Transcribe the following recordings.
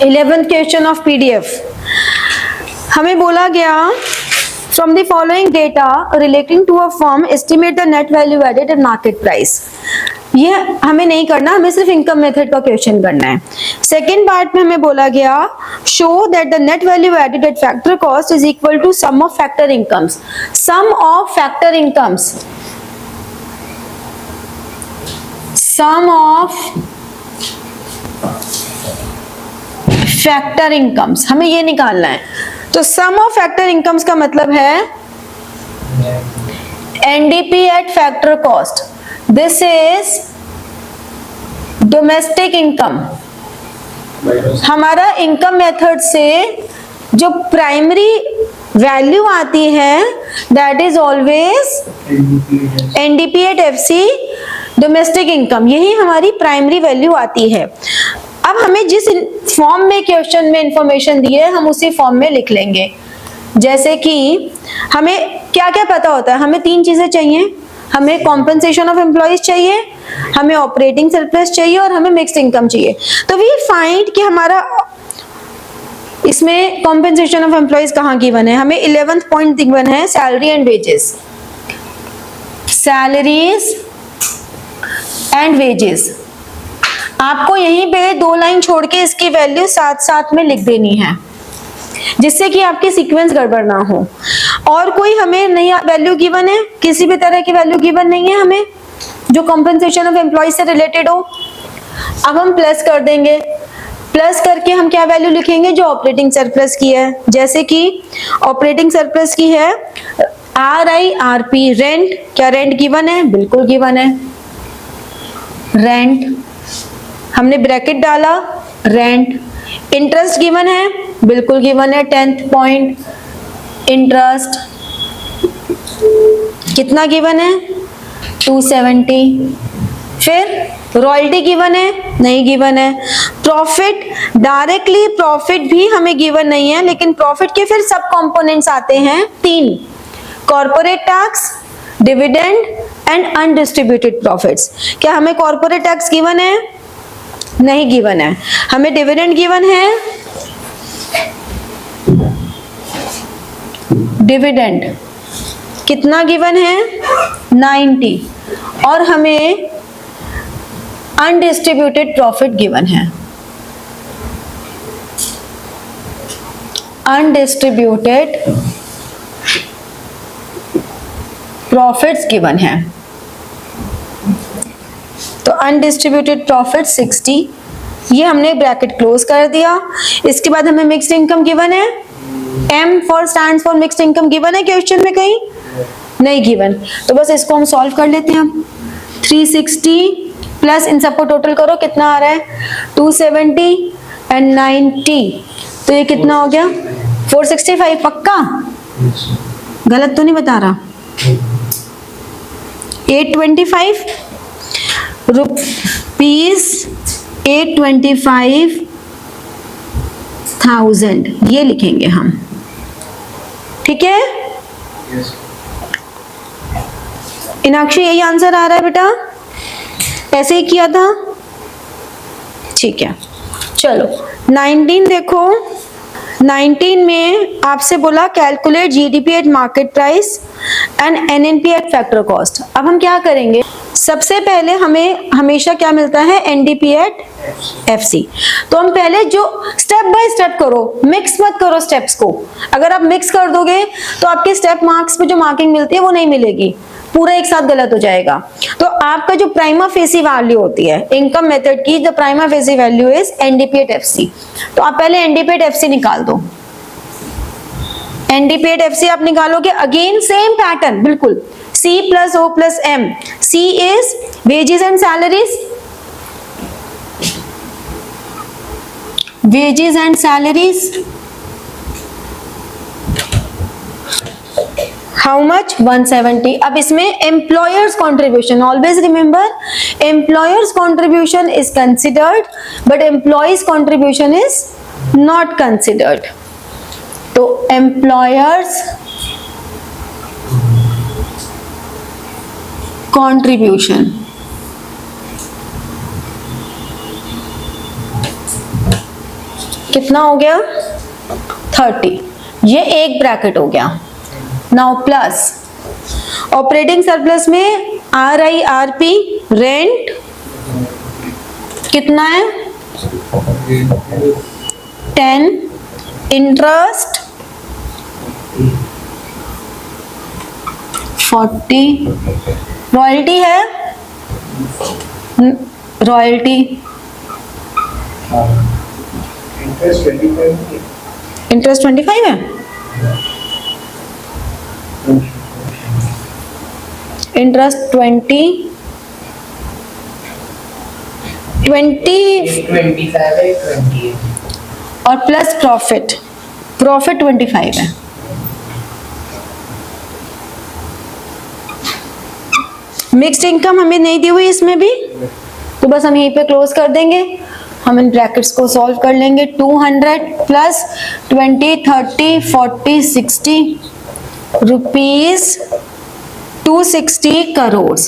11th question of PDF. हमें बोला गया from the following data relating to a firm estimate the net value added at market price. ये हमें नहीं करना, हमें सिर्फ इनकम मेथड का क्वेश्चन करना है। सेकेंड पार्ट में हमें बोला गया show that the net value added at factor cost is equal to sum of factor incomes. Sum of factor incomes, sum of factor incomes, हमें ये निकालना है। तो सम ऑफ फैक्टर इनकम्स का मतलब है NDP at factor cost. This is domestic income. हमारा income method से जो प्राइमरी वैल्यू आती है that is always NDP at FC domestic income, यही हमारी प्राइमरी वैल्यू आती है। अब हमें जिस फॉर्म में क्वेश्चन में इंफॉर्मेशन दी है हम उसी फॉर्म में लिख लेंगे। जैसे कि हमें क्या क्या पता होता है, हमें 3 चीजें चाहिए, हमें कॉम्पेंसेशन ऑफ एम्प्लॉइज चाहिए, हमें ऑपरेटिंग सरप्लस चाहिए और हमें मिक्स्ड इनकम चाहिए। तो वी फाइंड कि हमारा इसमें कॉम्पेंसेशन ऑफ एम्प्लॉइज कहाँ गिवन है। हमें 11th पॉइंट गिवन है salary and wages, salaries and wages. आपको यहीं पे 2 लाइन छोड़ के इसकी वैल्यू साथ साथ में लिख देनी है जिससे कि आपकी सीक्वेंस गड़बड़ ना हो। और कोई हमें नई वैल्यू गिवन है, किसी भी तरह की वैल्यू गिवन नहीं है हमें जो कॉम्पेंसेशन ऑफ एम्प्लॉय से रिलेटेड हो। अब हम प्लस कर देंगे, प्लस करके हम क्या वैल्यू लिखेंगे जो ऑपरेटिंग सरप्लस की है। जैसे कि ऑपरेटिंग सरप्लस की है RIRP रेंट। क्या रेंट गिवन है? बिल्कुल गिवन है। रेंट हमने ब्रैकेट डाला, रेंट। इंटरेस्ट गिवन है? बिल्कुल गिवन है। 10th पॉइंट इंटरेस्ट कितना गिवन है? 270। फिर रॉयल्टी गिवन है? नहीं गिवन है। प्रॉफिट, डायरेक्टली प्रॉफिट भी हमें गिवन नहीं है, लेकिन प्रॉफिट के फिर सब कंपोनेंट्स आते हैं 3, corporate tax, dividend and undistributed profits. क्या हमें कॉर्पोरेट टैक्स गिवन है? नहीं गिवन है। हमें डिविडेंड गिवन है, डिविडेंड कितना गिवन है? 90। और हमें अनडिस्ट्रीब्यूटेड प्रॉफिट गिवन है, अनडिस्ट्रीब्यूटेड प्रॉफिट्स गिवन है। तो अनडिस्ट्रीब्यूटेड प्रॉफिट 60, ये हमने ब्रैकेट क्लोज कर दिया। इसके बाद हमें मिक्स्ड इनकम गिवन है, M for stands for mixed income given है क्वेश्चन में कहीं? नहीं गिवन। तो बस इसको हम सॉल्व कर लेते हैं। हम 360 प्लस इन सबको टोटल करो, कितना आ रहा है? 270 एंड 90। तो ये कितना हो गया? 465। पक्का? गलत तो नहीं बता रहा? 825 रुपीज, 825,000 ये लिखेंगे हम। ठीक है? इनाक्षी यही आंसर आ रहा है बेटा? ऐसे ही किया था? ठीक है, चलो 19 देखो। 19 में आपसे बोला calculate GDP at market price and NNP eight factor cost. अब हम क्या करेंगे, सबसे पहले हमें हमेशा क्या मिलता है? NDP at FC. तो हम पहले जो स्टेप बाय स्टेप करो, मिक्स मत करो स्टेप्स को। अगर आप मिक्स कर दोगे तो आपके स्टेप मार्क्स पे जो मार्किंग मिलती है वो नहीं मिलेगी, पूरा एक साथ गलत हो जाएगा। तो आपका जो प्राइमा फेसी वैल्यू होती है इनकम मेथड की, the prima facie value is NDP at FC. तो आप पहले एनडीपी एट एफसी निकाल दो। एनडीपी एट एफसी आप निकालोगे, अगेन सेम पैटर्न बिल्कुल, C plus O plus M। C is wages and salaries, wages and salaries। How much? 170। अब इसमें employers contribution, always remember employers contribution is considered but employees contribution is not considered। तो employers contribution कितना हो गया 30, ये एक bracket हो गया। नाउ प्लस ऑपरेटिंग सरप्लस में RIRP रेंट कितना है 10, इंटरेस्ट 40, रॉयल्टी है, रॉयल्टी इंटरेस्ट 25 है, इंटरेस्ट 25 है, 28 और प्लस प्रॉफिट 25 है। मिक्स्ड इनकम हमें नहीं दी हुई इसमें भी, तो बस हम यहीं पे क्लोज कर देंगे। हम इन ब्रैकेट्स को सॉल्व कर लेंगे। 200 प्लस 20, 30, 40, 60 रुपीज 260 करोड़।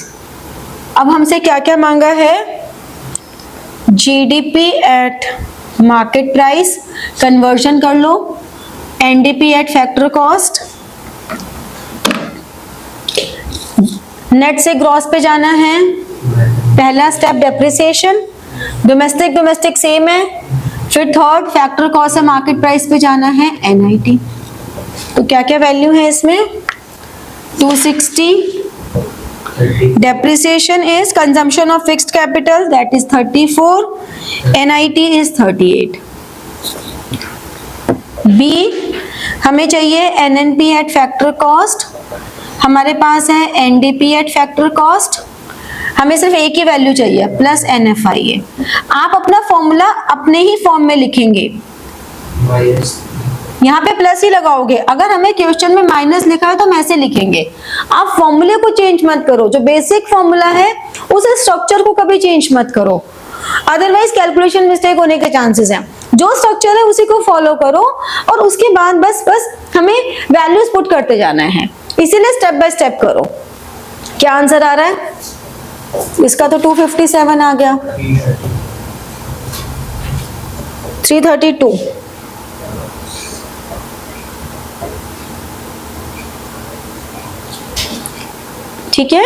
अब हमसे क्या क्या मांगा है, GDP at market price, conversion कर लो, NDP eight factor cost, net से ग्रॉस पे जाना है, पहला स्टेप डेप्रिसिएशन, डोमेस्टिक सेम है, फिर थर्ड फैक्टर कॉस्ट है, मार्केट प्राइस पे जाना है NIT। तो क्या क्या वैल्यू है इसमें, 260, depreciation is consumption of fixed capital, that is 34, NIT is 38। B हमें चाहिए NNP at factor cost, हमारे पास है NDP at factor cost, हमें सिर्फ एक ही वैल्यू चाहिए प्लस NFI। आप अपना फॉर्मूला अपने ही फॉर्म में लिखेंगे, यहाँ पे प्लस ही लगाओगे। अगर हमें क्वेश्चन में माइनस लिखा है तो हम ऐसे लिखेंगे। आप फॉर्मूले को चेंज मत करो, जो बेसिक फॉर्मूला है उस स्ट्रक्चर को कभी चेंज मत करो, अदरवाइज कैलकुलेशन मिस्टेक होने के चांसेस हैं। जो स्ट्रक्चर है उसी को फॉलो करो और उसके बाद बस हमें वैल्यूज पुट करते जाना है, इसीलिए स्टेप बाय स्टेप करो। क्या आंसर आ रहा है इसका, तो 257 आ गया, 332। ठीक है।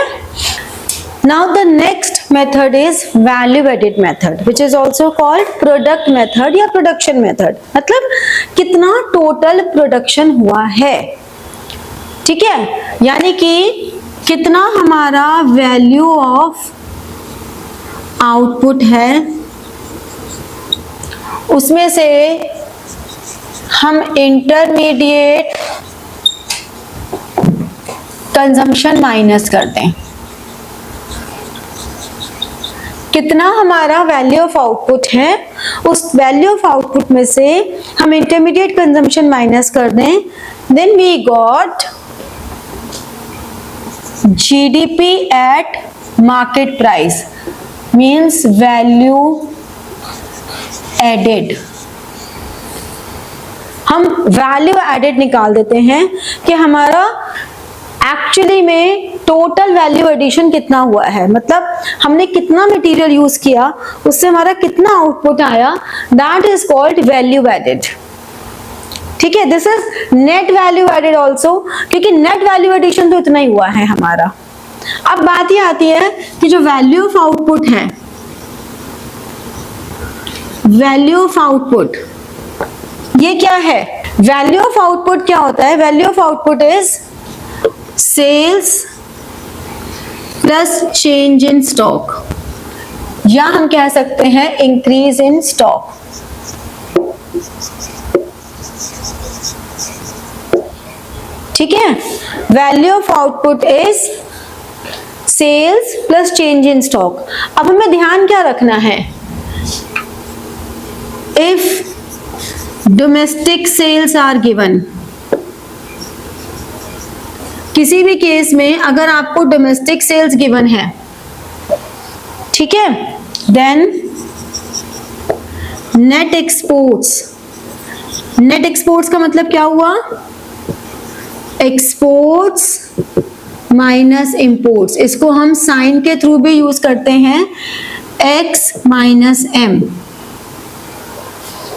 Now the next method is value added method, which is also called product method या production method। मतलब कितना टोटल प्रोडक्शन हुआ है, ठीक है, यानी कि कितना हमारा वैल्यू ऑफ आउटपुट है, उसमें से हम इंटरमीडिएट कंजम्पशन माइनस करते हैं। कितना हमारा वैल्यू ऑफ आउटपुट है, उस वैल्यू ऑफ आउटपुट में से हम इंटरमीडिएट कंजम्पशन माइनस कर दें, then we got GDP at market price, means value added. हम वैल्यू एडेड निकाल देते हैं कि हमारा एक्चुअली में टोटल वैल्यू एडिशन कितना हुआ है, मतलब हमने कितना मटेरियल यूज किया, उससे हमारा कितना आउटपुट आया, that is called value added. ठीक है, this is net value added also, क्योंकि नेट वैल्यू एडिशन तो इतना ही हुआ है हमारा। अब बात ये आती है कि जो वैल्यू ऑफ आउटपुट है, वैल्यू ऑफ आउटपुट ये क्या है, वैल्यू ऑफ आउटपुट क्या होता है, value of output is sales plus change in stock, या हम कह सकते हैं इंक्रीज इन स्टॉक। ठीक है, value of output is sales plus change in stock. अब हमें ध्यान क्या रखना है, if domestic sales are given, किसी भी केस में अगर आपको डोमेस्टिक सेल्स गिवन है, ठीक है, then net exports, net exports का मतलब क्या हुआ, एक्सपोर्ट्स माइनस इंपोर्ट्स, इसको हम साइन के थ्रू भी यूज करते हैं, x माइनस m।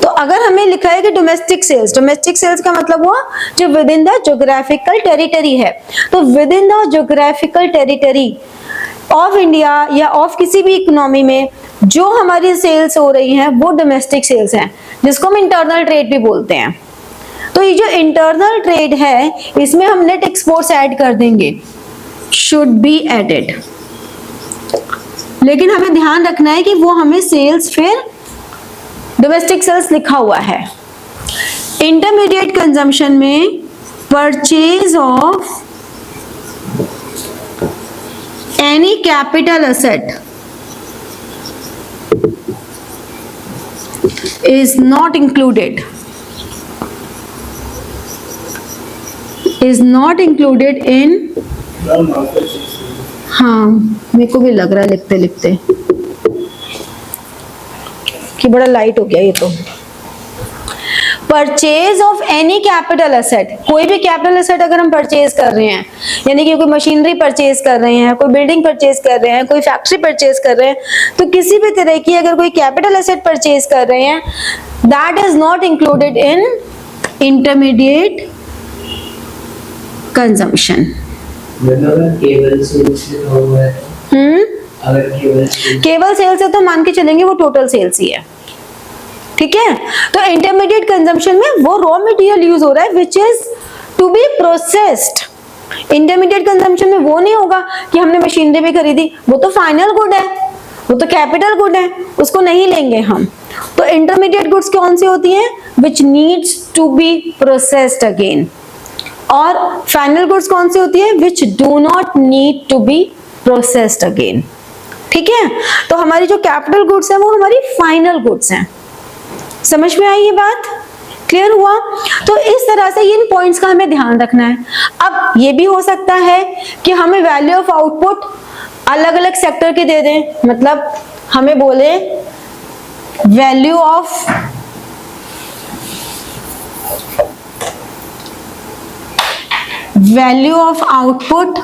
तो अगर हमें लिखा है कि डोमेस्टिक सेल्स का मतलब हुआ जो with in the geographical territory है, तो with in the geographical territory of India या ऑफ किसी भी इकोनॉमी में जो हमारी सेल्स हो रही हैं वो डोमेस्टिक सेल्स हैं, जिसको हम इंटरनल ट्रेड भी बोलते हैं। तो ये जो इंटरनल ट्रेड है इसमें हम नेट एक्सपोर्ट्स ऐड कर देंगे, शुड बी एडेड। लेकिन हमें ध्यान रखना है कि वो हमें सेल्स फिर डोमेस्टिक सेल्स लिखा हुआ है। इंटरमीडिएट कंजम्पशन में purchase of any capital asset is not included, in हाँ मेरे को भी लग रहा है लिखते लिखते कि बड़ा लाइट हो गया ये तो। Purchase of any capital asset, कोई भी कैपिटल एसेट अगर हम परचेज कर रहे हैं, यानी कि कोई मशीनरी परचेज कर रहे हैं, कोई बिल्डिंग परचेज कर रहे हैं, कोई फैक्ट्री परचेज कर रहे हैं, तो किसी भी तरह की अगर कोई कैपिटल एसेट परचेज कर रहे हैं, that is not included in intermediate consumption. केवल सेल्स है तो मान के चलेंगे वो टोटल सेल्स ही है, ठीक है। तो इंटरमीडिएट कंजम्पशन में वो रॉ मटेरियल यूज हो रहा है which is to be processed. Intermediate consumption में वो नहीं होगा कि हमने मशीनरी भी खरीदी, वो तो फाइनल गुड है, वो तो कैपिटल गुड है, उसको नहीं लेंगे हम। तो इंटरमीडिएट गुड्स कौन सी होती हैं? Which needs to be processed again. और फाइनल गुड्स कौन सी होती है? Which do not need to be processed again, ठीक है। तो हमारी जो कैपिटल गुड्स है वो हमारी फाइनल गुड्स हैं। समझ में आई ये बात? क्लियर हुआ? तो इस तरह से इन पॉइंट्स का हमें ध्यान रखना है। अब ये भी हो सकता है कि हमें वैल्यू ऑफ आउटपुट अलग अलग सेक्टर के दे दें, मतलब हमें बोले value of output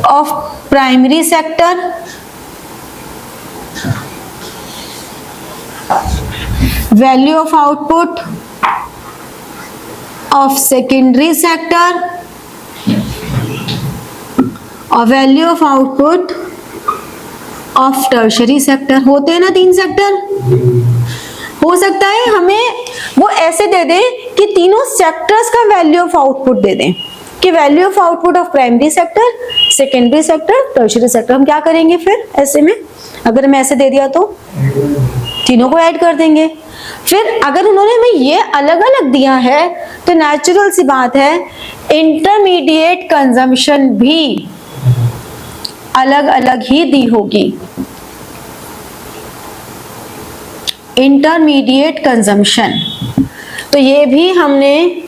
of primary sector, value of output of secondary sector और value of output of tertiary sector. होते हैं ना 3 सेक्टर। हो सकता है हमें वो ऐसे दे दें कि तीनों सेक्टर्स का वैल्यू ऑफ आउटपुट दे दें कि value of output of primary sector, secondary sector, tertiary sector. हम क्या करेंगे फिर ऐसे में? अगर मैं ऐसे दे दिया तो तीनों को ऐड कर देंगे। फिर अगर उन्होंने हमें ये अलग अलग दिया है तो नेचुरल सी बात है इंटरमीडिएट कंजम्पशन भी अलग अलग ही दी होगी। इंटरमीडिएट कंजम्पशन तो ये भी हमने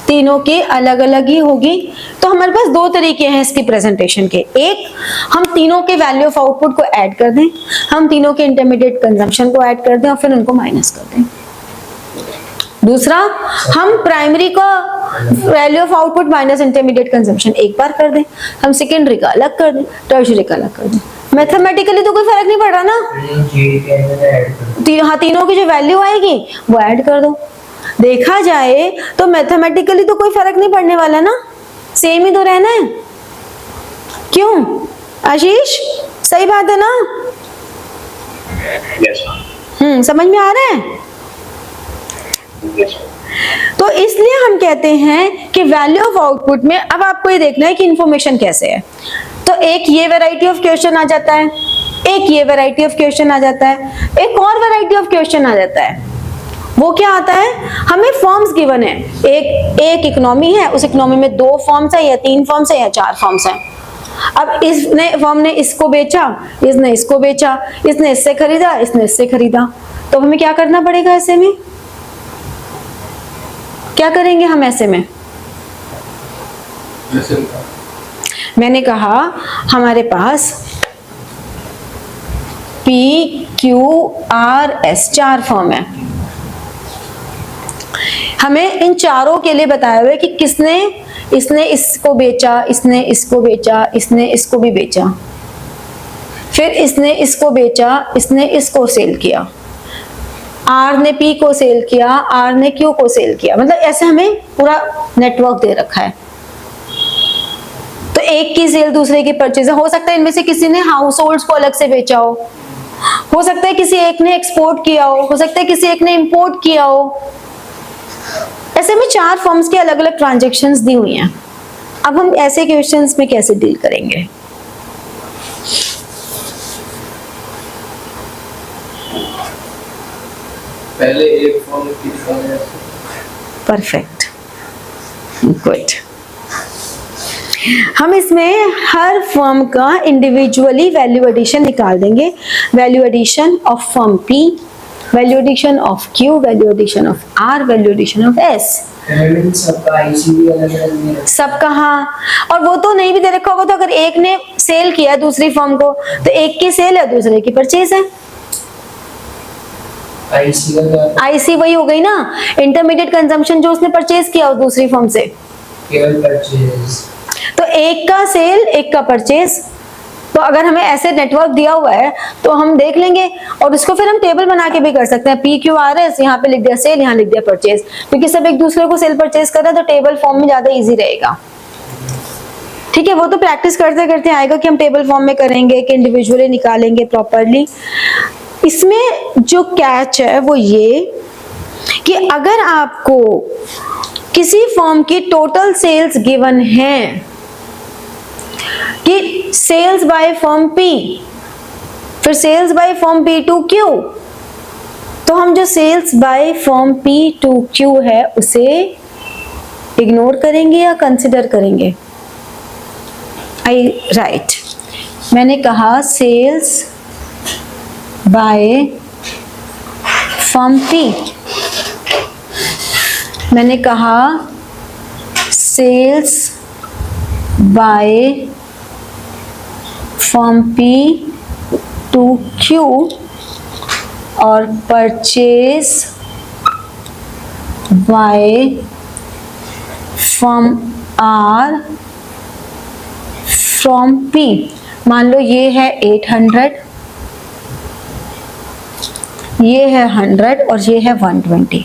तीनों के अलग अलग ही होगी। तो हमारे पास 2 तरीके हैं इसकी प्रेजेंटेशन के। एक, हम तीनों के वैल्यू ऑफ आउटपुट को ऐड कर दें, हम तीनों के इंटरमीडिएट कंजम्पशन को ऐड कर दें और फिर उनको माइनस कर दें। दूसरा, हम प्राइमरी का value of output minus intermediate consumption एक बार कर दें, हम सेकेंडरी का अलग कर दें, टर्शरी का अलग कर दें। मैथमेटिकली तो कोई फर्क नहीं पड़ रहा ना। हाँ, तीनों की जो वैल्यू आएगी वो ऐड कर दो। देखा जाए तो मैथमेटिकली तो कोई फर्क नहीं पड़ने वाला ना, सेम ही तो रहना है। क्यों आशीष? सही बात है ना? yes, समझ में आ रहा है? yes, तो इसलिए हम कहते हैं कि वैल्यू ऑफ आउटपुट में अब आपको ये देखना है कि इंफॉर्मेशन कैसे है। तो एक ये वैरायटी ऑफ क्वेश्चन आ जाता है, एक ये वैरायटी ऑफ क्वेश्चन आ जाता है, एक और वैरायटी ऑफ क्वेश्चन आ जाता है। वो क्या आता है? हमें फॉर्म्स गिवन है, एक इकोनॉमी है, उस इकोनॉमी में 2 फॉर्म्स है या 3 फॉर्म्स है या 4 फॉर्म्स है। अब इसने फॉर्म ने इसको बेचा, इसने इसको बेचा, इसने इससे खरीदा, इसने इससे खरीदा। तो हमें क्या करना पड़ेगा ऐसे में? क्या करेंगे हम ऐसे में? मैंने कहा हमारे पास PQRS 4 फॉर्म है। हमें इन चारों के लिए बताया हुआ है कि किसने, इसने इसको बेचा, इसने इसको बेचा, इसने इसको भी बेचा। फिर इसने इसको बेचा, इसने इसको सेल किया, आर ने पी को सेल किया, आर ने क्यू को सेल किया, मतलब ऐसे हमें पूरा नेटवर्क दे रखा है। तो एक की सेल दूसरे की परचेज, हो सकता है इनमें से किसी ने हाउस होल्ड्स को अलग से बेचा हो सकता है किसी एक ने एक्सपोर्ट किया हो सकता है किसी एक ने इंपोर्ट किया हो। ऐसे में 4 फर्म्स के अलग अलग ट्रांजैक्शंस दी हुई हैं। अब हम ऐसे क्वेश्चंस में कैसे डील करेंगे? पहले एक फॉर्म की फॉर्म। Perfect, good. हम इसमें हर फर्म का इंडिविजुअली वैल्यू एडिशन निकाल देंगे। Value addition of firm P, value addition of Q, value addition of R, value addition of S। सबका आईसीबी अलग-अलग है। सबका, हाँ। और वो तो नहीं भी दे रखा होगा, तो अगर एक ने सेल किया दूसरी फर्म को तो एक की सेल है दूसरे की परचेज है। आईसी वही हो गई ना, इंटरमीडिएट कंजम्पशन जो उसने परचेज किया उस दूसरी फर्म से, केवल परचेज। तो एक का सेल एक का परचेज। तो अगर हमें ऐसे नेटवर्क दिया हुआ है तो हम देख लेंगे, और उसको फिर हम टेबल बना के भी कर सकते हैं। पी क्यू आर एस, यहाँ पे लिख दिया सेल, यहाँ लिख दिया परचेज, क्योंकि सब एक दूसरे को सेल परचेज कर रहे हैं, तो टेबल फॉर्म में ज्यादा इजी रहेगा। ठीक है, वो तो प्रैक्टिस करते करते आएगा कि हम टेबल फॉर्म में करेंगे कि इंडिविजुअली निकालेंगे प्रॉपरली। इसमें जो कैच है वो ये कि अगर आपको किसी फर्म की टोटल सेल्स गिवन है कि सेल्स बाय फर्म P, फिर sales by firm P to Q, तो हम जो sales by firm P to Q है उसे इग्नोर करेंगे या कंसिडर करेंगे? आई राइट, मैंने कहा सेल्स बाय फर्म P, मैंने कहा sales by firm P to Q और purchase by firm R from P। मान लो ये है 800, ये है 100 और ये है 120।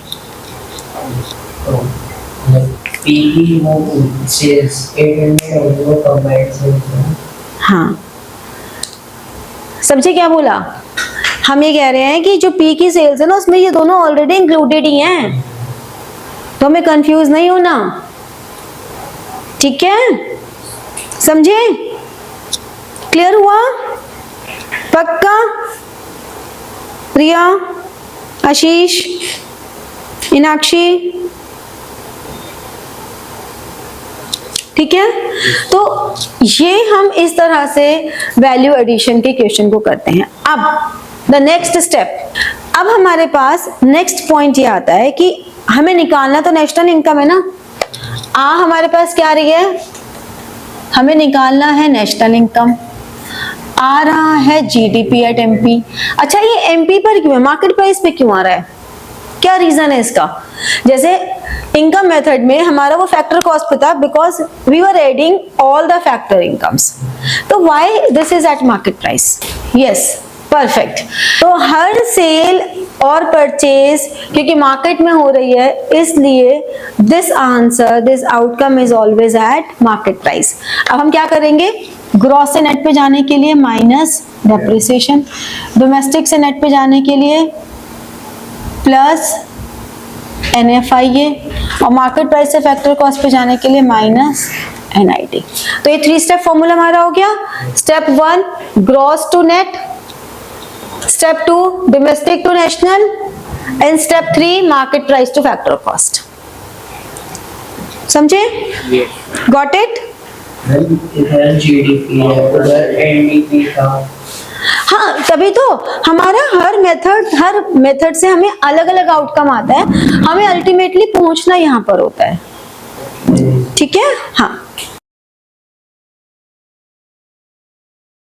पीवी वो सेल्स 800 और वो कंबाइंड सेल्स। हाँ, समझे क्या बोला? हम ये कह रहे हैं कि जो P की सेल्स है ना, उसमें ये दोनों ऑलरेडी इंक्लूडेड ही हैं, तो हमें कंफ्यूज नहीं होना। ठीक है, समझे? क्लियर हुआ? पक्का? प्रिया, आशीष, मीनाक्षी, ठीक है? तो ये हम इस तरह से वैल्यू एडिशन के क्वेश्चन को करते हैं। अब द नेक्स्ट स्टेप, अब हमारे पास नेक्स्ट पॉइंट ये आता है कि हमें निकालना तो नेशनल इनकम है ना। हमारे पास क्या रही है? हमें निकालना है नेशनल इनकम। आ रहा है जीडीपी एट एमपी। अच्छा, ये एमपी पर क्यों है? मार्केट प्राइस पे क्यों आ रहा है? क्या रीजन है इसका? जैसे इनकम मेथड में हमारा वो फैक्टर कॉस्ट पे था, because we were adding all the factor incomes. तो why this is at market price? Yes, perfect. तो हर सेल और परचेज क्योंकि मार्केट में हो रही है, इसलिए this answer, this outcome is always at market price. अब हम क्या करेंगे? ग्रॉस से नेट पे जाने के लिए माइनस डेप्रिसिएशन, डोमेस्टिक से नेट पे जाने के लिए प्लस NFIA, और मार्केट प्राइस से फैक्टर कॉस्ट पे जाने के लिए माइनस NIT। तो ये 3 स्टेप फॉर्मूला हमारा हो गया। Step 1 gross to net, step 2 domestic to national, and step 3 market price to factor cost. समझे? Got it? इधर जीडीपी है, उधर एनडीपी था। हाँ, तभी तो हमारा हर मेथड से हमें अलग अलग आउटकम आता है, हमें अल्टीमेटली पहुंचना यहाँ पर होता है। ठीक है? हाँ।